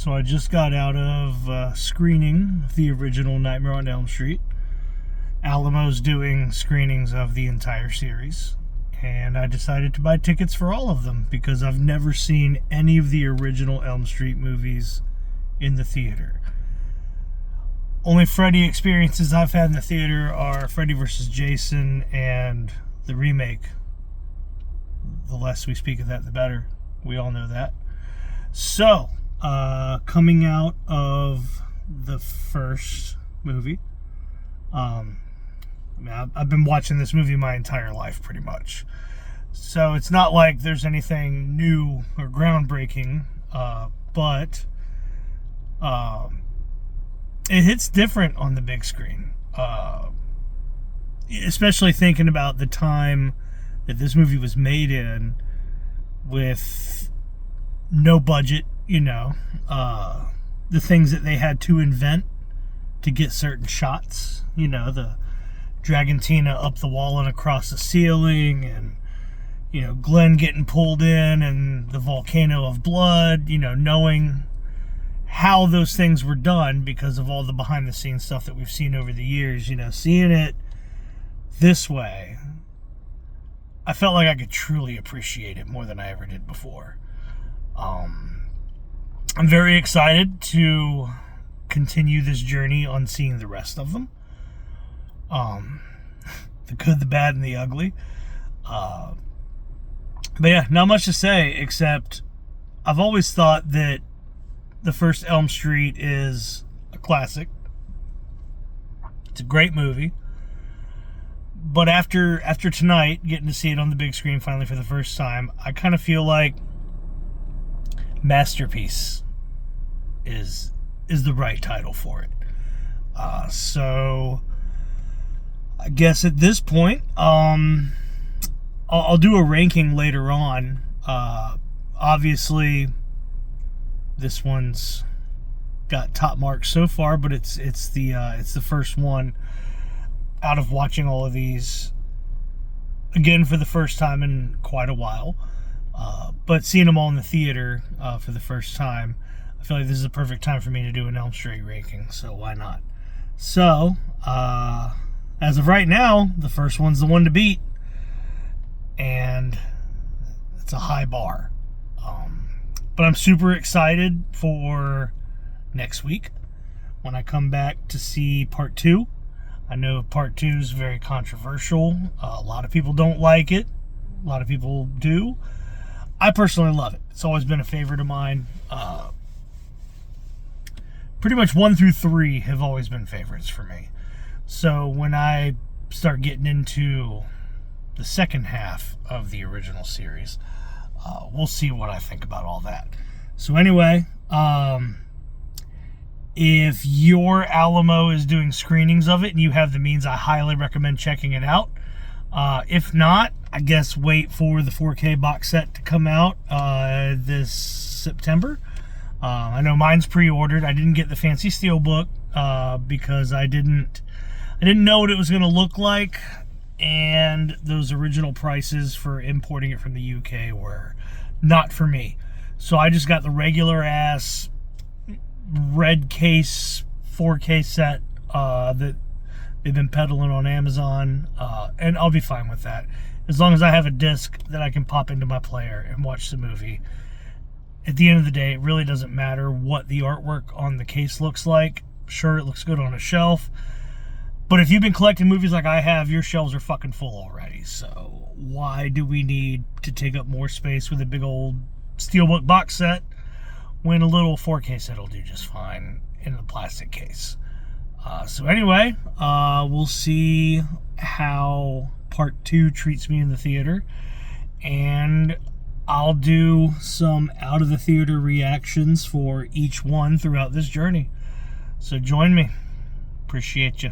So I just got out of screening the original Nightmare on Elm Street. Alamo's doing screenings of the entire series. And I decided to buy tickets for all of them because I've never seen any of the original Elm Street movies in the theater. Only Freddy experiences I've had in the theater are Freddy vs. Jason and the remake. The less we speak of that, the better. We all know that. So, coming out of the first movie, I've been watching this movie my entire life, pretty much. So it's not like there's anything new or groundbreaking, but it hits different on the big screen. Especially thinking about the time that this movie was made in, with no budget, the things that they had to invent to get certain shots, the dragging Tina up the wall and across the ceiling, and Glenn getting pulled in, and the volcano of blood, knowing how those things were done because of all the behind the scenes stuff that we've seen over the years. Seeing it this way, I felt like I could truly appreciate it more than I ever did before. I'm very excited to continue this journey on seeing the rest of them. The good, the bad, and the ugly. But yeah, not much to say, except I've always thought that the first Elm Street is a classic. It's a great movie. But after tonight, getting to see it on the big screen finally for the first time, I kind of feel like Masterpiece is the right title for it. So I guess at this point, I'll do a ranking later on. Obviously, this one's got top marks so far, but it's the first one out of watching all of these again for the first time in quite a while. But seeing them all in the theater for the first time, I feel like this is a perfect time for me to do an Elm Street ranking, so why not? So, as of right now, the first one's the one to beat, and it's a high bar. But I'm super excited for next week when I come back to see part 2. I know part 2 is very controversial. A lot of people don't like it. A lot of people do. I personally love it. It's always been a favorite of mine. Pretty much 1 through 3 have always been favorites for me. So when I start getting into the second half of the original series, we'll see what I think about all that. So anyway, if your Alamo is doing screenings of it and you have the means, I highly recommend checking it out. If not, I guess wait for the 4K box set to come out this September. I know mine's pre-ordered. I didn't get the fancy steelbook because I didn't know what it was going to look like, and those original prices for importing it from the UK were not for me. So I just got the regular ass red case 4K set that they've been peddling on Amazon, and I'll be fine with that as long as I have a disc that I can pop into my player and watch the movie. At the end of the day, it really doesn't matter what the artwork on the case looks like. Sure, it looks good on a shelf, but if you've been collecting movies like I have, your shelves are fucking full already. So why do we need to take up more space with a big old steelbook box set when a little 4K set will do just fine in a plastic case? So anyway, we'll see how part 2 treats me in the theater, and I'll do some out of the theater reactions for each one throughout this journey. So join me. Appreciate you.